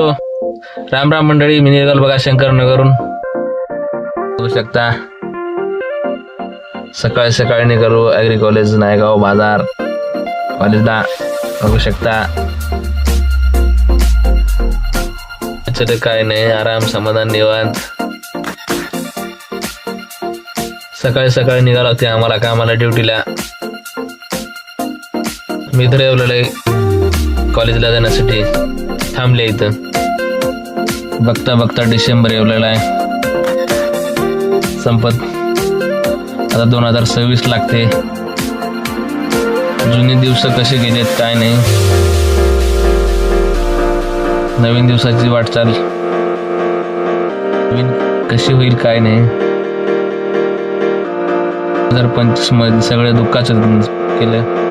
हो. राम राम मंडळी, मी निघाल बघा शंकरनगरहून. बघू शकता सकाळी सकाळी निघालो ॲग्री कॉलेज नायगाव बाजार कॉलेजला. बघू शकता काय नाही, आराम समाधान निवांत. सकाळी सकाळी निघालो ते आम्हाला कामाला ड्युटीला. मी इथं येवलेलं आहे कॉलेजला जाण्यासाठी, थांबले इथं. बघता बघता डिसेंबर येवलेला आहे, संपत आता 2026 लागते. जुने दिवस कसे गेलेत काय नाही, नवीन दिवसाची वाटचाल नवीन कशी होईल काय नाही. 2025 मध्ये सगळे दुःखाचं केलं.